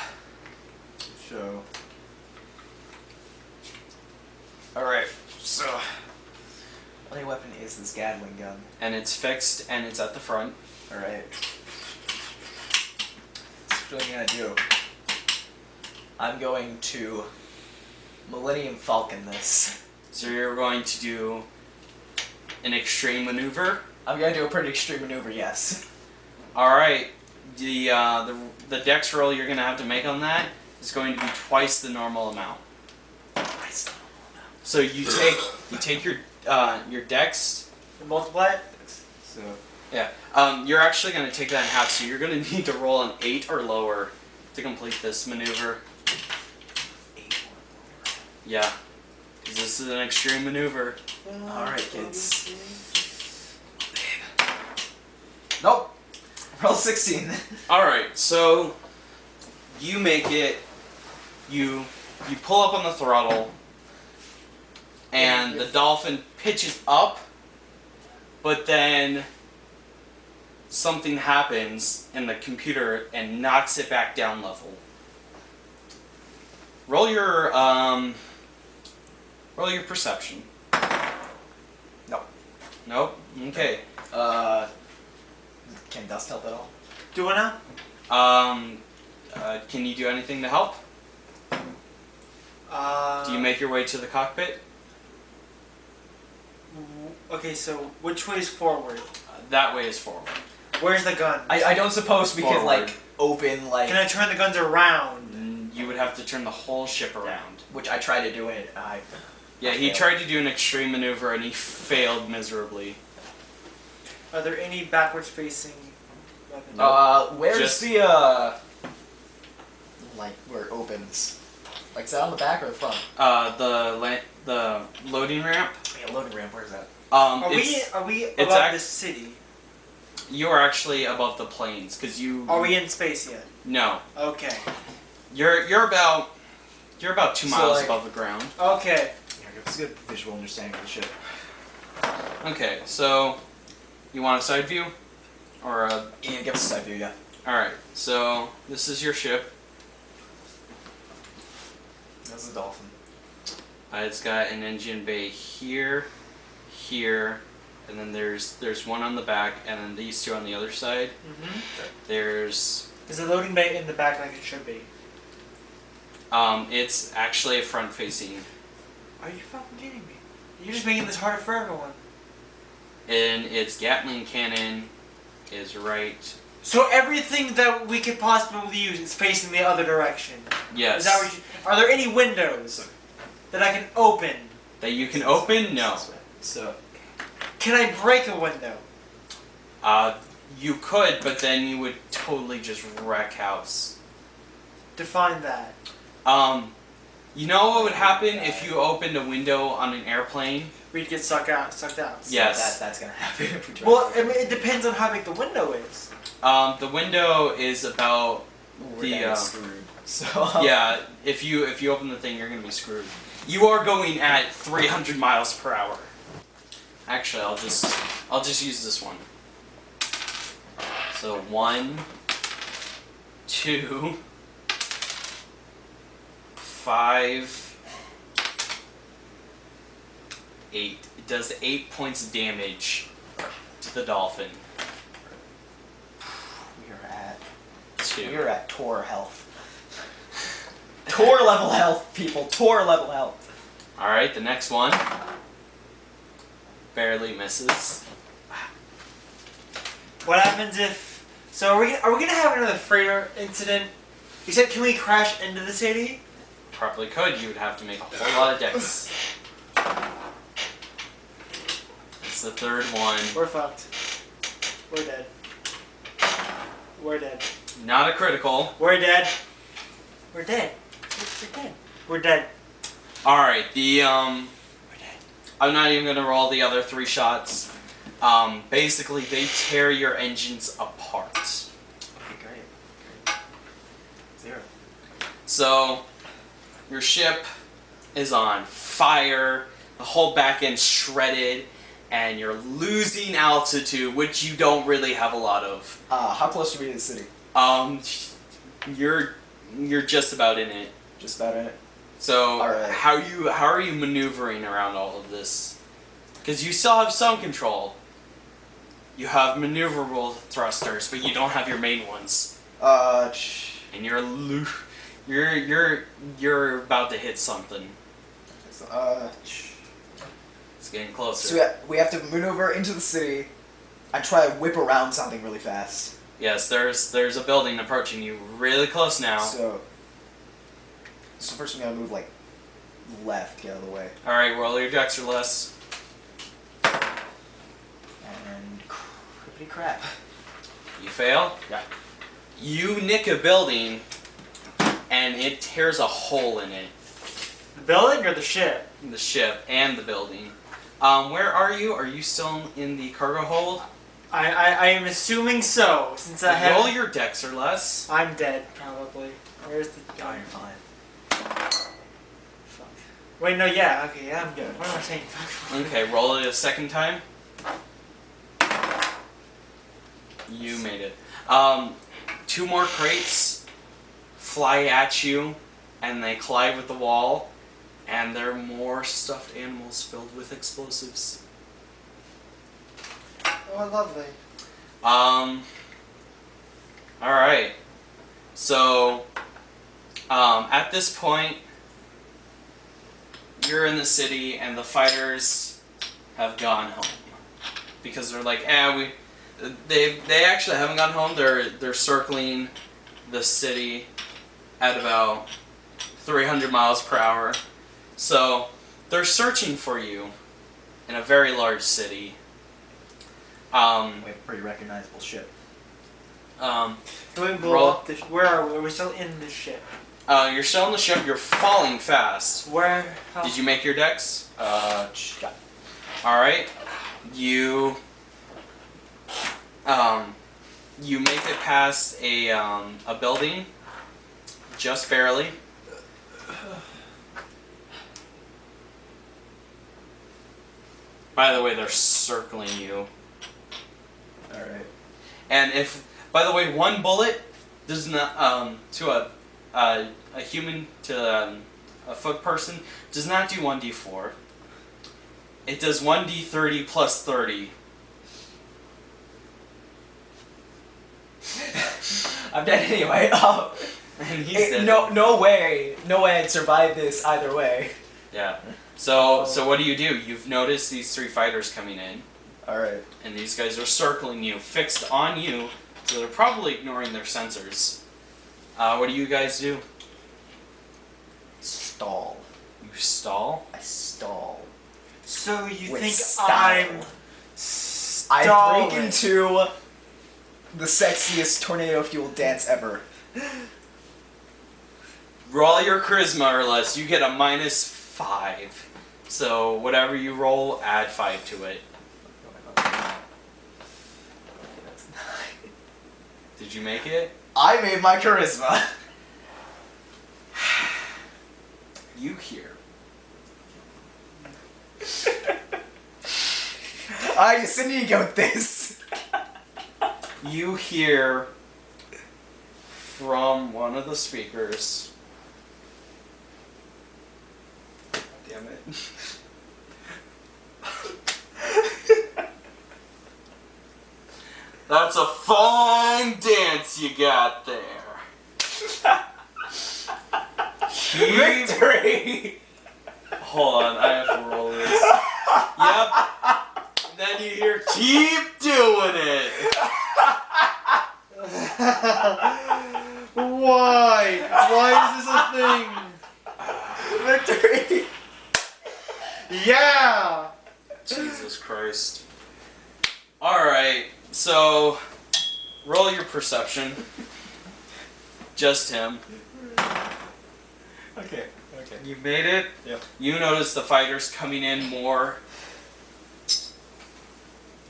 Speaker 3: So. Alright, so. Only weapon is this Gatling gun.
Speaker 2: And it's fixed and it's at the front.
Speaker 3: Alright. What am I gonna do? I'm going to Millennium Falcon this.
Speaker 2: So you're going to do an extreme maneuver.
Speaker 3: I'm gonna do a pretty extreme maneuver, yes.
Speaker 2: Alright. The dex roll you're gonna have to make on that is going to be twice the normal amount.
Speaker 3: Twice the normal amount.
Speaker 2: So you take your dex.
Speaker 1: Multiply it.
Speaker 3: So.
Speaker 2: Yeah. You're actually gonna take that in half, so you're gonna need to roll an 8 or lower to complete this maneuver.
Speaker 3: 8 or lower.
Speaker 2: Yeah. Because this is an extreme maneuver.
Speaker 3: Alright, kids. Nope. Roll 16.
Speaker 2: Alright, so you make it, you pull up on the throttle, and the dolphin pitches up, but then something happens in the computer and knocks it back down level. Roll your perception.
Speaker 3: Nope.
Speaker 2: Nope? Okay.
Speaker 3: Can dust help at all?
Speaker 1: Do it now.
Speaker 2: Can you do anything to help? Do you make your way to the cockpit?
Speaker 1: Okay, so which way is forward?
Speaker 2: That way is forward.
Speaker 1: Where's the gun?
Speaker 3: I don't suppose we can, like, open, like...
Speaker 1: Can I turn the guns around?
Speaker 2: You would have to turn the whole ship around.
Speaker 3: Which I tried to do it,
Speaker 2: Yeah, he tried to do an extreme maneuver and he failed miserably.
Speaker 1: Are there any backwards facing weapons?
Speaker 3: Where's
Speaker 2: Just-
Speaker 3: the, like, where it opens? Like, is that on the back or the front?
Speaker 2: The loading ramp.
Speaker 3: Yeah, loading ramp, where's that?
Speaker 1: Are we
Speaker 2: it's
Speaker 1: above the city?
Speaker 2: you are actually above the planes because you.
Speaker 1: Are we in space yet?
Speaker 2: No,
Speaker 1: Okay.
Speaker 2: you're about 2
Speaker 3: So,
Speaker 2: miles
Speaker 3: like-
Speaker 2: above the ground.
Speaker 1: Okay.
Speaker 3: Yeah, it's a good visual understanding of the ship.
Speaker 2: Okay, so you want a side view, or a?
Speaker 3: Yeah, give us a side view, yeah.
Speaker 2: All right, so this is your ship.
Speaker 3: That's the dolphin.
Speaker 2: It's got an engine bay here, here, and then there's one on the back, and then these two on the other side.
Speaker 1: Mm-hmm.
Speaker 2: There's
Speaker 1: Is the loading bay in the back like it should be?
Speaker 2: it's actually a front facing,
Speaker 1: Are you fucking kidding me? You're just making this harder for everyone.
Speaker 2: and its Gatling cannon is right.
Speaker 1: So everything that we could possibly use is facing the other direction.
Speaker 2: Yes.
Speaker 1: Is that what you, are there any windows that I can open?
Speaker 2: That you can open? No.
Speaker 3: So,
Speaker 1: Can I break a window?
Speaker 2: You could, but then you would totally just wreck house.
Speaker 1: Define that.
Speaker 2: You know what would happen if you opened a window on an airplane?
Speaker 1: We'd get sucked out.
Speaker 2: Yes.
Speaker 3: that's gonna happen if we try.
Speaker 1: Well, I mean, it depends on how big the window is.
Speaker 2: The window is about
Speaker 3: we're
Speaker 2: the
Speaker 3: getting screwed. So
Speaker 2: yeah. If you open the thing, you're gonna be screwed. You are going at 300 miles per hour. Actually, I'll just use this one. So 1, 2, 5, 8. It does 8 points of damage to the dolphin.
Speaker 3: We're at Tor health. Tor level health, people. Tor level health.
Speaker 2: Alright, the next one. Barely misses.
Speaker 1: What happens if... So are we gonna have another freighter incident? You said, can we crash into the city?
Speaker 2: Probably could. You would have to make a whole lot of dex. It's the third one.
Speaker 1: We're fucked. We're dead. We're dead.
Speaker 2: Not a critical.
Speaker 1: We're dead. We're dead. We're dead. We're dead.
Speaker 2: Alright, the
Speaker 1: We're dead.
Speaker 2: I'm not even gonna roll the other 3 shots. Basically they tear your engines apart.
Speaker 3: Okay, great. 0.
Speaker 2: So your ship is on fire, the whole back end shredded, and you're losing altitude, which you don't really have a lot of.
Speaker 3: How close are we to the city?
Speaker 2: You're just about in it.
Speaker 3: Just about in it.
Speaker 2: So
Speaker 3: Alright.
Speaker 2: how are you maneuvering around all of this? Because you still have some control. You have maneuverable thrusters, but you don't have your main ones. And you're about to hit something. It's getting closer.
Speaker 3: So we have to maneuver into the city and try to whip around something really fast.
Speaker 2: Yes, there's a building approaching you really close now.
Speaker 3: So first we gotta move like left, get out of the way.
Speaker 2: Alright, roll your dex or less.
Speaker 3: And crippity crap.
Speaker 2: You fail?
Speaker 3: Yeah.
Speaker 2: You nick a building and it tears a hole in it.
Speaker 1: The building or the ship?
Speaker 2: The ship and the building. Where are you? Are you still in the cargo hold?
Speaker 1: I am assuming so, since I have...
Speaker 2: Roll your dex or less.
Speaker 1: I'm dead, probably. Where's the...
Speaker 3: Oh, you're fine.
Speaker 1: Fuck. Wait, no, yeah, okay, yeah, I'm good. What am I saying? Fuck.
Speaker 2: Okay, roll it a second time. You made it. 2 more crates fly at you, and they collide with the wall, and there are more stuffed animals filled with explosives.
Speaker 1: Oh, lovely.
Speaker 2: Alright. So, at this point, you're in the city, and the fighters have gone home. Because they're like, they actually haven't gone home. They're circling the city at about 300 miles per hour. So they're searching for you in a very large city.
Speaker 3: We have a pretty recognizable ship.
Speaker 1: Can we blow
Speaker 2: Roll.
Speaker 1: up the where are we? Are we still in the ship?
Speaker 2: You're still on the ship. You're falling fast.
Speaker 1: Where? How?
Speaker 2: Did you make your dex?
Speaker 3: Yeah.
Speaker 2: All right. You make it past a building, just barely. By the way, they're circling you.
Speaker 3: Alright.
Speaker 2: And if, by the way, one bullet does not to a human to a foot person does not do 1d4. It does 1d30 plus 30.
Speaker 3: I'm dead anyway.
Speaker 2: And he's dead.
Speaker 3: No way I'd survive this either way.
Speaker 2: Yeah. So what do? You've noticed these 3 fighters coming in,
Speaker 3: Alright.
Speaker 2: and these guys are circling you, fixed on you, so they're probably ignoring their sensors. What do you guys do?
Speaker 3: Stall.
Speaker 2: You stall?
Speaker 3: I stall.
Speaker 1: So you
Speaker 3: With
Speaker 1: think
Speaker 3: style.
Speaker 1: I'm
Speaker 3: I break
Speaker 1: stalling?
Speaker 3: into the sexiest tornado fuel dance ever.
Speaker 2: Roll your charisma or less. You get a -5. So whatever you roll, add 5 to it. Did you make it?
Speaker 3: I made my charisma.
Speaker 2: You hear.
Speaker 3: I just need to go with this.
Speaker 2: You hear from one of the speakers.
Speaker 3: damn it.
Speaker 2: That's a fine dance you got there.
Speaker 3: Victory!
Speaker 2: Hold on, I have to roll this. Yep. Then you hear, keep doing it.
Speaker 1: Why? Why is this a thing?
Speaker 3: Victory!
Speaker 1: Yeah!
Speaker 2: Jesus Christ. Alright, so roll your perception. Just him.
Speaker 3: Okay.
Speaker 2: You made it?
Speaker 3: Yep.
Speaker 2: You notice the fighters coming in more.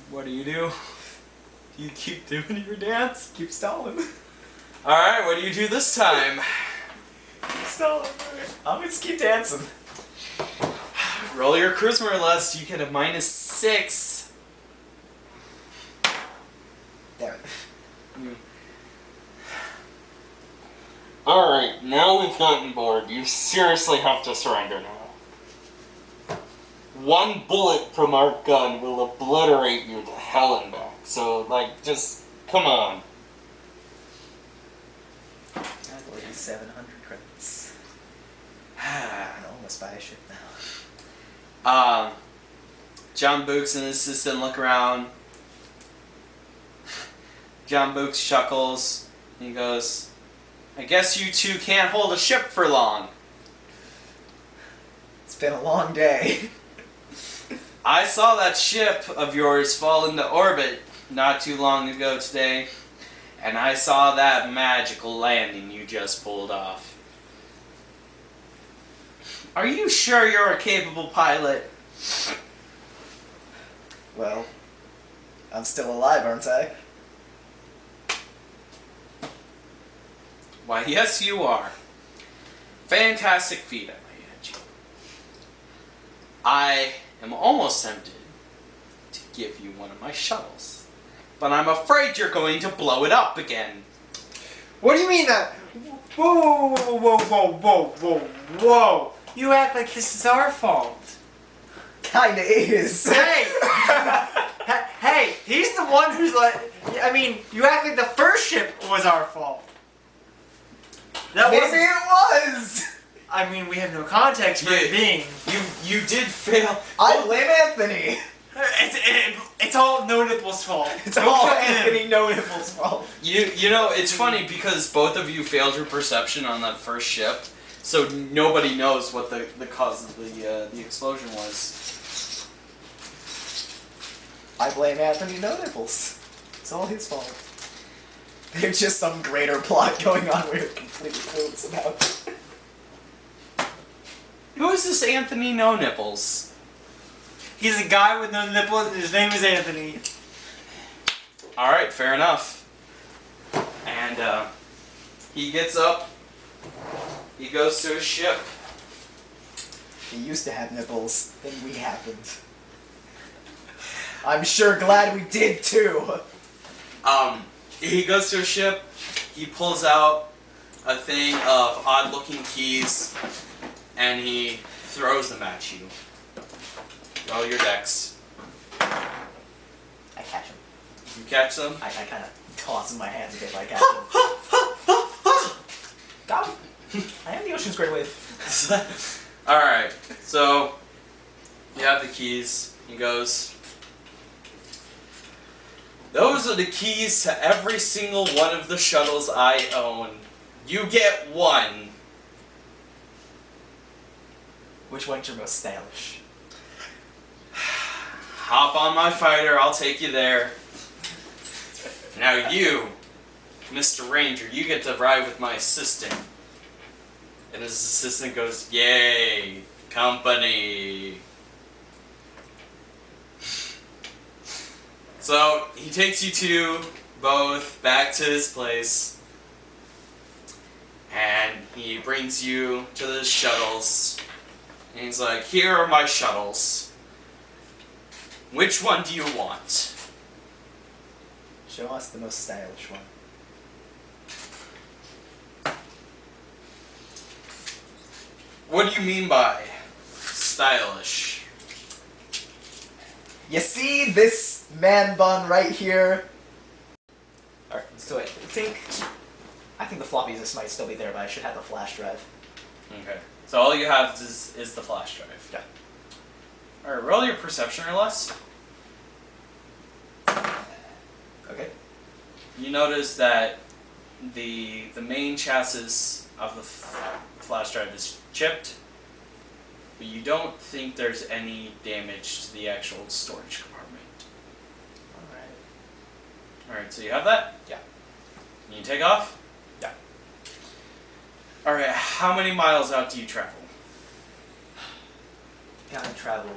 Speaker 2: What do? Do you keep doing your dance?
Speaker 3: Keep stalling.
Speaker 2: Alright, what do you do this time?
Speaker 3: Keep stalling. I'm just keep dancing.
Speaker 2: Roll your charisma list, you get a -6.
Speaker 3: Damn it.
Speaker 2: Alright, now we've gotten bored. You seriously have to surrender now. One bullet from our gun will obliterate you to hell and back. So, like, just, come on.
Speaker 3: I believe 700 credits. I can almost buy a ship now.
Speaker 2: John Books and his assistant look around. John Books chuckles. And he goes, I guess you two can't hold a ship for long.
Speaker 3: It's been a long day.
Speaker 2: I saw that ship of yours fall into orbit not too long ago today, and I saw that magical landing you just pulled off. Are you sure you're a capable pilot?
Speaker 3: Well, I'm still alive, aren't I?
Speaker 2: Why, yes, you are. Fantastic feat, I might add you. I am almost tempted to give you one of my shuttles, but I'm afraid you're going to blow it up again.
Speaker 1: What do you mean that? Whoa, whoa, whoa, whoa, whoa, whoa, whoa! You act like this is our fault.
Speaker 3: Kinda is.
Speaker 1: Hey! Hey, he's the one who's like, I mean, you act like the first ship was our fault. That
Speaker 3: Maybe
Speaker 1: wasn't-
Speaker 3: it was!
Speaker 1: I mean, we have no context for it being.
Speaker 2: You did fail.
Speaker 3: I blame Anthony!
Speaker 1: It's all No Nipple's fault.
Speaker 3: It's
Speaker 1: Don't
Speaker 3: all
Speaker 1: kill him.
Speaker 3: Anthony No Nipple's fault.
Speaker 2: You know, it's funny because both of you failed your perception on that first ship, so nobody knows what the cause of the explosion was.
Speaker 3: I blame Anthony No Nipples. It's all his fault. There's just some greater plot going on we're completely clueless about.
Speaker 2: Who is this Anthony No Nipples?
Speaker 1: He's a guy with no nipples and his name is Anthony.
Speaker 2: Alright, fair enough. And he gets up, he goes to his ship.
Speaker 3: He used to have nipples, then we happened. I'm sure glad we did too.
Speaker 2: He goes to his ship, he pulls out a thing of odd-looking keys, and he throws them at you. Roll your decks.
Speaker 3: I catch him.
Speaker 2: You catch them?
Speaker 3: I kind of toss in my hands a bit like I catch him. Got him. I am the ocean's great wave.
Speaker 2: Alright, so you have the keys. He goes, those are the keys to every single one of the shuttles I own. You get one.
Speaker 3: Which one's your most stylish?
Speaker 2: Hop on my fighter, I'll take you there. Now you, Mr. Ranger, you get to ride with my assistant. And his assistant goes, yay, company. So he takes you two both back to his place. And he brings you to the shuttles. And he's like, here are my shuttles. Which one do you want?
Speaker 3: Show us the most stylish one.
Speaker 2: What do you mean by stylish.
Speaker 3: You see this man bun right here? Alright, let's do it. I think the floppies might still be there, but I should have the flash drive.
Speaker 2: Okay. So all you have is the flash drive.
Speaker 3: Yeah.
Speaker 2: Alright, roll your perception or less.
Speaker 3: Okay.
Speaker 2: You notice that the main chassis of the flash drive is chipped, but you don't think there's any damage to the actual storage compartment. Alright, so you have that?
Speaker 3: Yeah.
Speaker 2: Can you take off?
Speaker 3: Yeah.
Speaker 2: Alright, how many miles out do you travel?
Speaker 3: Gotta travel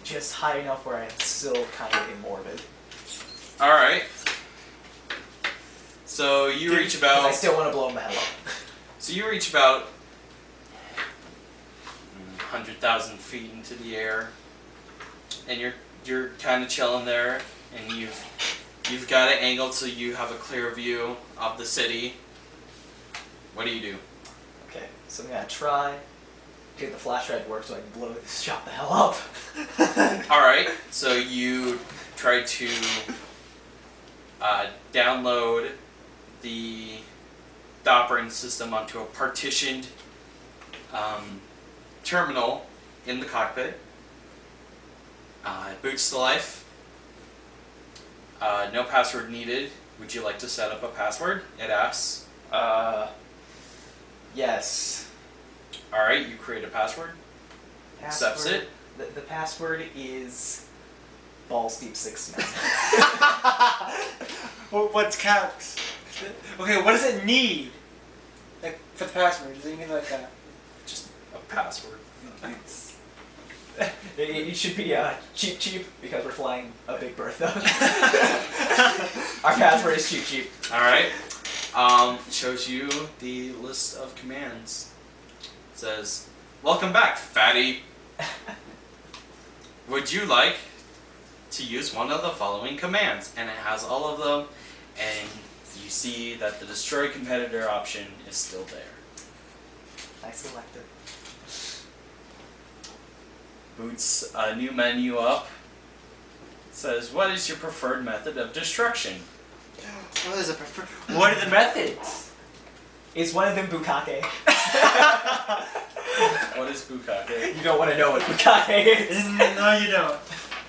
Speaker 3: just high enough where I'm still kind of in orbit.
Speaker 2: Alright. So you reach
Speaker 3: 'Cause
Speaker 2: about...
Speaker 3: I still want to blow him the hell up.
Speaker 2: So you reach about 100,000 feet into the air, and you're kind of chilling there, and you've got it angled so you have a clear view of the city. What do you do?
Speaker 3: Okay, so I'm gonna try to get the flash drive to work so I can blow this shot the hell up.
Speaker 2: All right, so you try to download the operating system onto a partitioned terminal in the cockpit. It boots to life. No password needed. Would you like to set up a password? It asks.
Speaker 3: Yes.
Speaker 2: Alright, you create a password. Accepts it.
Speaker 3: The password is balls deep 69.
Speaker 1: What's caps? Okay, what does it need? Like for the password? Does it need like that?
Speaker 2: Just a password.
Speaker 3: It should be cheap because we're flying a Big Bertha. Our password is cheap.
Speaker 2: Alright. Shows you the list of commands. It says, "Welcome back, fatty. Would you like to use one of the following commands?" And it has all of them, and you see that the destroy competitor option is still there.
Speaker 3: I selected.
Speaker 2: Boots a new menu up. It says, "What is your preferred method of destruction?"
Speaker 1: What is a prefer? What are the methods?
Speaker 3: Is one of them bukkake?
Speaker 2: What is bukkake?
Speaker 3: You don't want to know what bukkake is.
Speaker 1: No, you don't.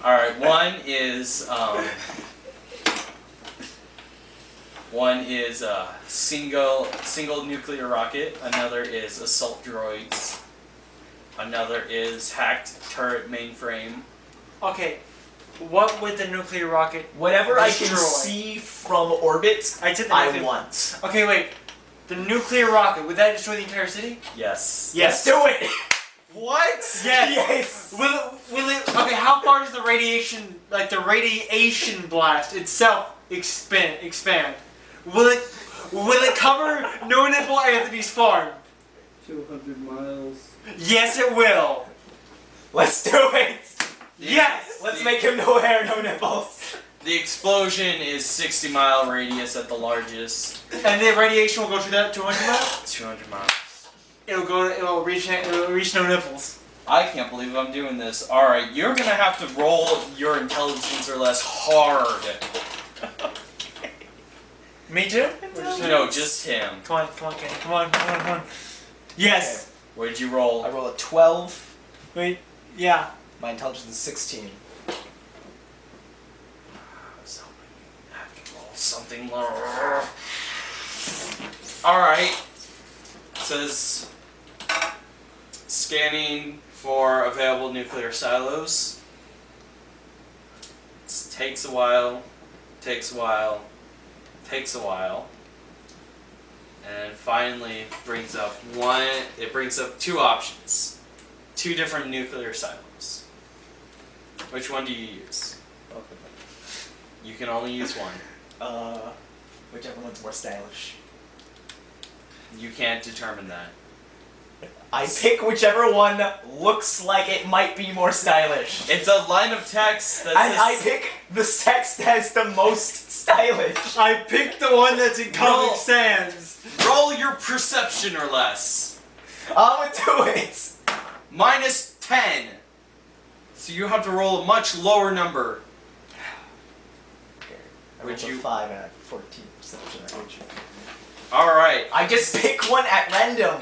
Speaker 2: Alright, one is a single nuclear rocket, another is assault droids, another is hacked turret mainframe.
Speaker 1: Okay, what would the nuclear rocket?
Speaker 3: Whatever I
Speaker 1: destroy?
Speaker 3: can see from orbit,
Speaker 1: I took the
Speaker 3: I
Speaker 1: nuclear-
Speaker 3: want.
Speaker 1: Okay, wait. The nuclear rocket, would that destroy the entire city?
Speaker 2: Yes.
Speaker 3: Let's do it!
Speaker 1: What? Yes.
Speaker 3: Yes!
Speaker 1: Will it, okay, how far does the radiation blast itself expand? Will it cover No Nipple Anthony's farm?
Speaker 4: 200 miles.
Speaker 1: Yes, it will.
Speaker 3: Let's do it!
Speaker 1: Yes!
Speaker 3: Let's make him no hair, no nipples.
Speaker 2: The explosion is 60-mile radius at the largest.
Speaker 1: And the radiation will go through that 200 miles?
Speaker 2: 200 miles.
Speaker 1: It'll reach No Nipples.
Speaker 2: I can't believe I'm doing this. Alright, you're gonna have to roll your intelligence or less hard.
Speaker 1: Me too?
Speaker 2: No, just him.
Speaker 1: Come on, Kenny. Come on. Yes.
Speaker 2: What did you roll?
Speaker 3: I roll a 12.
Speaker 1: Wait, yeah.
Speaker 3: My intelligence is 16.
Speaker 2: I have to roll something lower. Alright. It says scanning for available nuclear silos. It takes a while, and finally brings up two options. Two different nuclear silos. Which one do you use?
Speaker 3: Both of them.
Speaker 2: You can only use one.
Speaker 3: Whichever one's more stylish.
Speaker 2: You can't determine that.
Speaker 3: I pick whichever one looks like it might be more stylish.
Speaker 2: It's a line of text that
Speaker 3: And
Speaker 2: says...
Speaker 3: I pick the text that's the most stylish.
Speaker 1: I picked the one that's in
Speaker 2: Roll.
Speaker 1: Comic Sans.
Speaker 2: Roll your perception or less.
Speaker 3: I'm gonna do it.
Speaker 2: Minus 10. So you have to roll a much lower number.
Speaker 3: I
Speaker 2: Would
Speaker 3: rolled a
Speaker 2: you-
Speaker 3: 5 and I have 14 perception.
Speaker 2: Alright.
Speaker 3: I just pick one at random.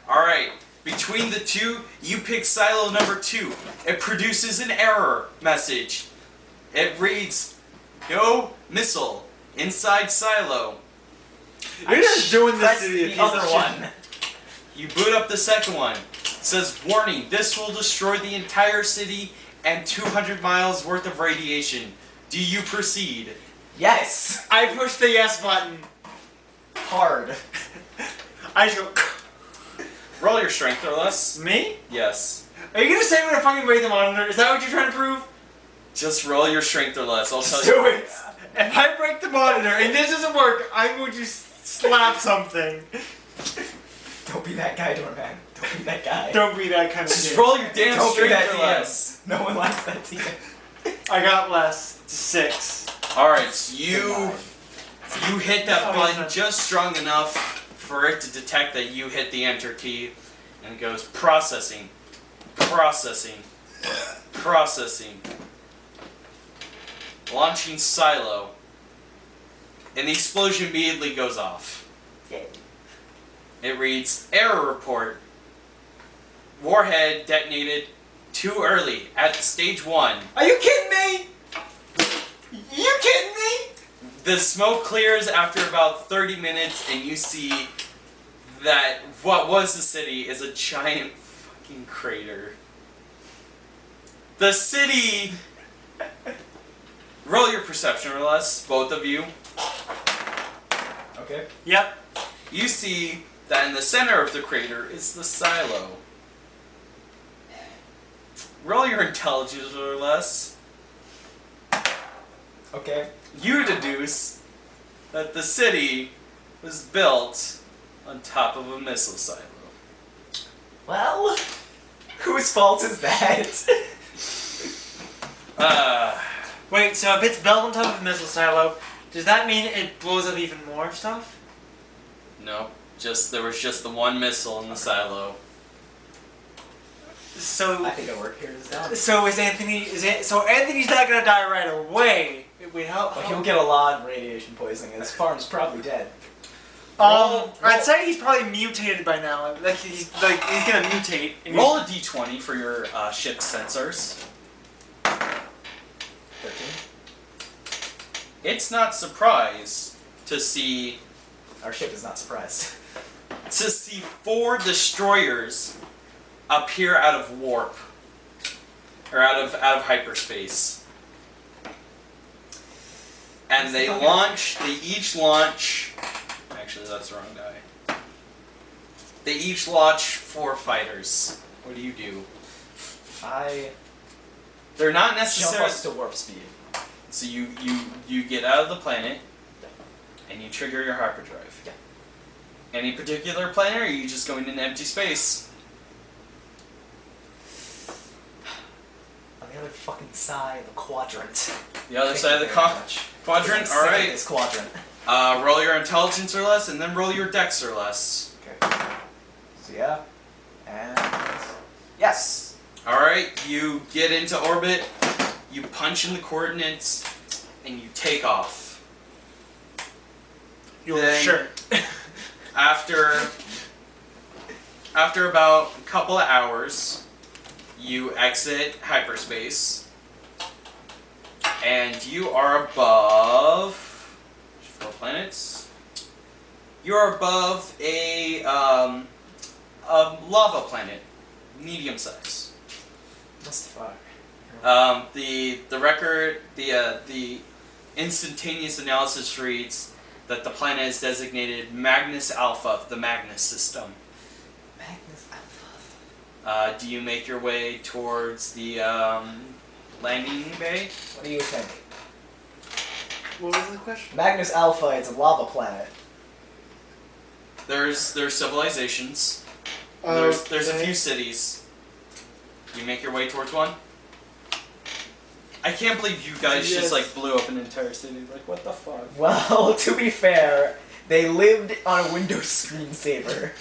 Speaker 2: Alright. Between the two, you pick silo number 2. It produces an error message. It reads, no missile inside silo.
Speaker 1: You're just doing this
Speaker 3: Press
Speaker 1: to be a
Speaker 3: the
Speaker 1: piece of
Speaker 3: other
Speaker 1: shit.
Speaker 3: one.
Speaker 2: You boot up the second one. It says, warning, this will destroy the entire city and 200 miles worth of radiation. Do you proceed?
Speaker 3: Yes.
Speaker 1: I push the yes button.
Speaker 3: Hard.
Speaker 1: I just go.
Speaker 2: Roll your strength or less.
Speaker 1: Me?
Speaker 2: Yes.
Speaker 1: Are you gonna say I'm gonna fucking break the monitor? Is that what you're trying to prove?
Speaker 2: Just roll your strength or less. I'll tell
Speaker 3: Do
Speaker 2: you.
Speaker 3: it.
Speaker 1: If I break the monitor and this doesn't work, I'm going to slap something.
Speaker 3: Don't be that guy, Doorman. Don't be that guy.
Speaker 1: Don't be that kind of
Speaker 2: Just
Speaker 1: kid.
Speaker 2: roll your damn
Speaker 3: Don't be that
Speaker 2: strength or
Speaker 3: TM.
Speaker 2: less.
Speaker 3: No one likes that team.
Speaker 1: I got less. It's 6.
Speaker 2: Alright, so you hit that
Speaker 1: Oh,
Speaker 2: button
Speaker 1: yeah.
Speaker 2: just strong enough for it to detect that you hit the enter key, and it goes processing, processing, processing, launching silo, and the explosion immediately goes off. It reads, error report, warhead detonated too early at stage 1.
Speaker 1: Are you kidding me? You kidding me?
Speaker 2: The smoke clears after about 30 minutes, and you see that what was the city is a giant fucking crater. The city... Roll your perception or less, both of you.
Speaker 3: Okay.
Speaker 1: Yep.
Speaker 2: You see that in the center of the crater is the silo. Roll your intelligence or less.
Speaker 3: Okay.
Speaker 2: You deduce that the city was built on top of a missile silo.
Speaker 3: Well, whose fault is that?
Speaker 1: Wait, so if it's built on top of a missile silo, does that mean it blows up even more stuff?
Speaker 2: No, there was just the one missile in the silo.
Speaker 1: So,
Speaker 3: I think our work here is done.
Speaker 1: so Anthony's not gonna die right away. Wait, how?
Speaker 3: But he'll get a lot of radiation poisoning. His farm's probably dead.
Speaker 1: I'd say he's probably mutated by now. Like he's gonna mutate. And
Speaker 2: Roll a d20 for your ship's sensors.
Speaker 3: 13.
Speaker 2: It's not surprised to see
Speaker 3: Our ship is not surprised.
Speaker 2: 4 destroyers appear out of warp or out of hyperspace, and they each launch. Actually, that's the wrong guy. They each launch 4 fighters. What do you do?
Speaker 3: I
Speaker 2: They're not
Speaker 3: jump
Speaker 2: necessarily.
Speaker 3: us to warp speed.
Speaker 2: So you get out of the planet, and you trigger your hyperdrive.
Speaker 3: Yeah.
Speaker 2: Any particular planet, or are you just going into empty space?
Speaker 3: On the other fucking side of the quadrant.
Speaker 2: The other
Speaker 3: Thank
Speaker 2: side of
Speaker 3: you
Speaker 2: the
Speaker 3: very much.
Speaker 2: quadrant.
Speaker 3: I'm sick
Speaker 2: All
Speaker 3: of
Speaker 2: right.
Speaker 3: This quadrant.
Speaker 2: Roll your intelligence or less, and then roll your dex or less.
Speaker 3: Okay. So yeah. And yes.
Speaker 2: All right. You get into orbit. You punch in the coordinates, and you take off.
Speaker 1: Your
Speaker 2: Then-
Speaker 1: shirt.
Speaker 2: After about a couple of hours, you exit hyperspace, and you are above 4 planets. You are above a lava planet, medium size.
Speaker 3: Mustafar.
Speaker 2: The instantaneous analysis reads that the planet is designated Magnus Alpha, the Magnus system.
Speaker 3: Magnus Alpha.
Speaker 2: Do you make your way towards the landing bay?
Speaker 3: What do you think?
Speaker 1: What was the question?
Speaker 3: Magnus Alpha is a lava planet.
Speaker 2: There's civilizations. There's a few cities. You make your way towards one. I can't believe you guys
Speaker 1: Yes.
Speaker 2: just like blew up an entire city. Like what the fuck?
Speaker 3: Well, to be fair, they lived on a Windows screensaver.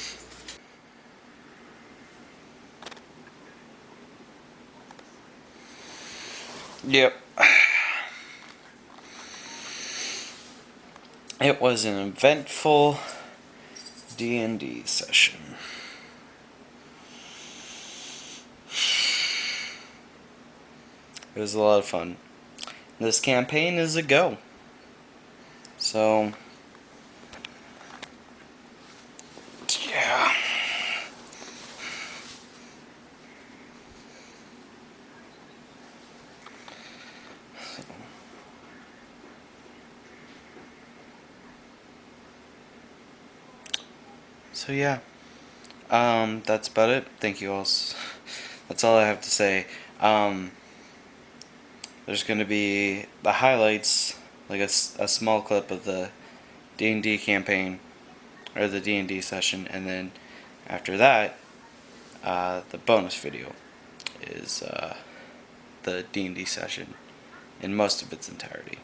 Speaker 2: Yep. It was an eventful D&D session. It was a lot of fun. This campaign is a go. So, yeah. So yeah. That's about it. Thank you all. That's all I have to say. There's going to be the highlights, like a small clip of the D&D campaign, or the D&D session, and then after that, the bonus video is the D&D session in most of its entirety.